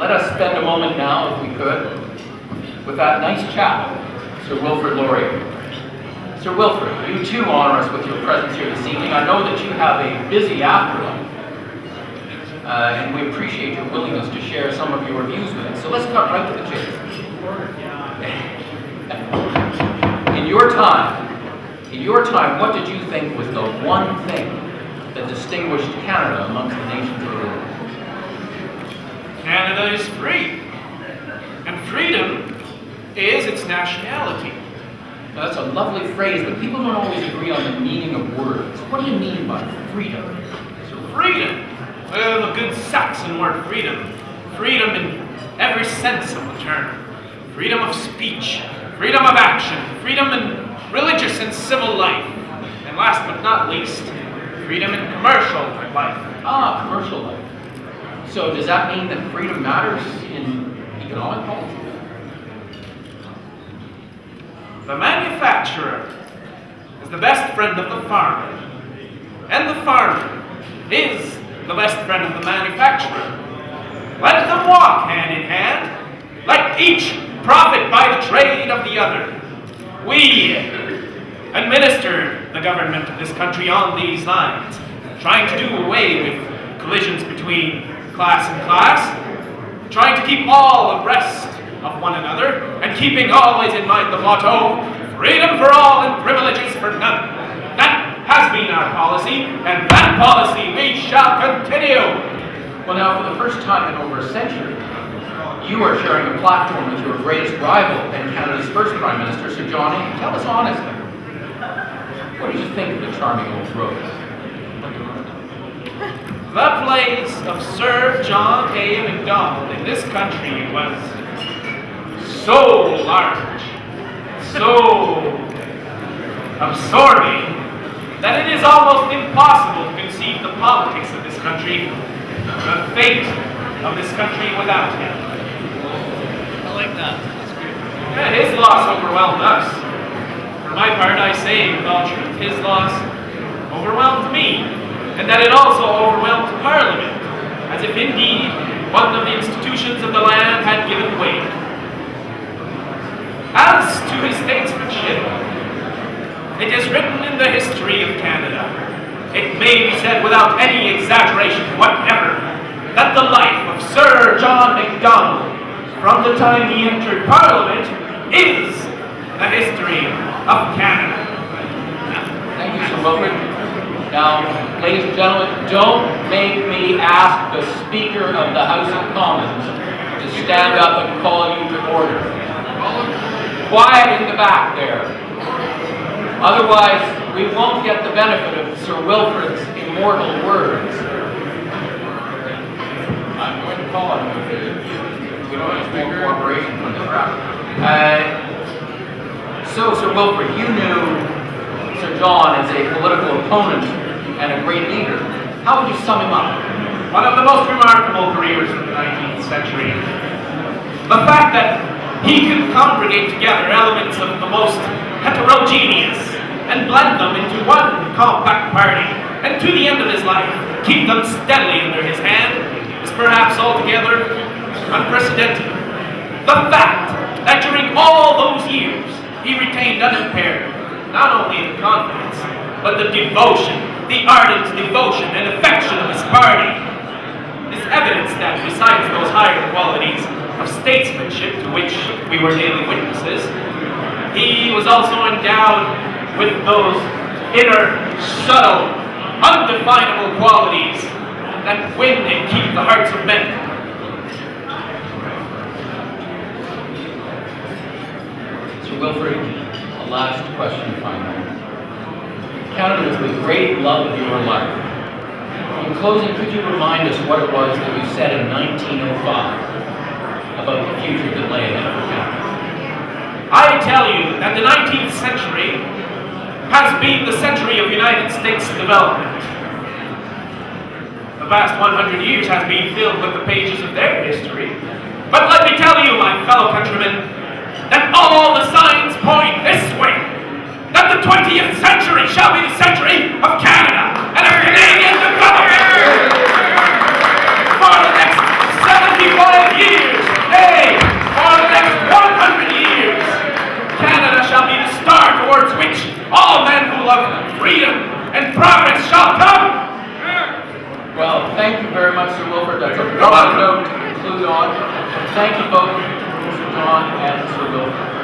let us spend a moment now, if we could, with that nice chap, Sir Wilfrid Laurier. Sir Wilfrid, you too honor us with your presence here this evening. I know that you have a busy afterlife, and we appreciate your willingness to share some of your views with us. So let's cut right to the chase. In your time, what did you think was the one thing that distinguished Canada amongst the nations of the world? Canada is free, and freedom is its nationality. Now, that's a lovely phrase, but people don't always agree on the meaning of words. What do you mean by freedom? So freedom, well, the good Saxon word freedom. Freedom in every sense of the term. Freedom of speech, freedom of action, freedom in religious and civil life, and last but not least, freedom in commercial life. Ah, commercial life. So does that mean that freedom matters in economic policy? The manufacturer is the best friend of the farmer, and the farmer is the best friend of the manufacturer. Let them walk hand in hand, let each profit by the trade of the other. We administer the government of this country on these lines, trying to do away with collisions between class and class, trying to keep all abreast of one another, and keeping always in mind the motto, freedom for all and privileges for none. That has been our policy, and that policy we shall continue. Well, now, for the first time in over a century, you are sharing a platform with your greatest rival and Canada's first Prime Minister, Sir John A. Tell us honestly, what did you think of the charming old rose? The place of Sir John A. Macdonald in this country was so large, so absorbing, that it is almost impossible to conceive the politics of this country, the fate of this country without him. I like that. That's great. Yeah, his loss overwhelmed us. For my part, I say with all truth, his loss overwhelmed me, and that it also overwhelmed Parliament, as if indeed one of the institutions of the land had given way. As to his statesmanship, it is written in the history of Canada, it may be said without any exaggeration whatever, that the life of Sir John Macdonald, from the time he entered Parliament, is the history of Canada. Thank you, Sir Wilfrid. Now, ladies and gentlemen, don't make me ask the Speaker of the House of Commons to stand up and call you to order. Quiet in the back there. Otherwise, we won't get the benefit of Sir Wilfrid's immortal words. I'm going to call on him if we don't expect cooperation from the crowd. So, Sir Wilfrid, you knew Sir John as a political opponent and a great leader. How would you sum him up? One of the most remarkable careers of the 19th century. The fact that he could congregate together elements of the most heterogeneous and blend them into one compact party, and to the end of his life, keep them steadily under his hand, is perhaps altogether unprecedented. The fact that during all those years, he retained unimpaired not only the confidence, but the devotion, the ardent devotion and affection of his party, is evidence that besides those higher qualities of statesmanship to which we were daily witnesses, he was also endowed with those inner, subtle, undefinable qualities that win and keep the hearts of men. Sir Wilfrid, a last question finally. Canada was the great love of your life. In closing, could you remind us what it was that you said in 1905 about the future that lay ahead for Canada? I tell you that the 19th century has been the century of United States development. The past 100 years has been filled with the pages of their history. But let me tell you, my fellow countrymen, that all the signs point this way, that the 20th century shall be the century of Canada and of Canadian development. For the next 75 years, progress shall come. Well, thank you very much, Sir Wilfrid. That's a proper note to conclude on. Thank you both, Mr. John and Sir Wilfrid.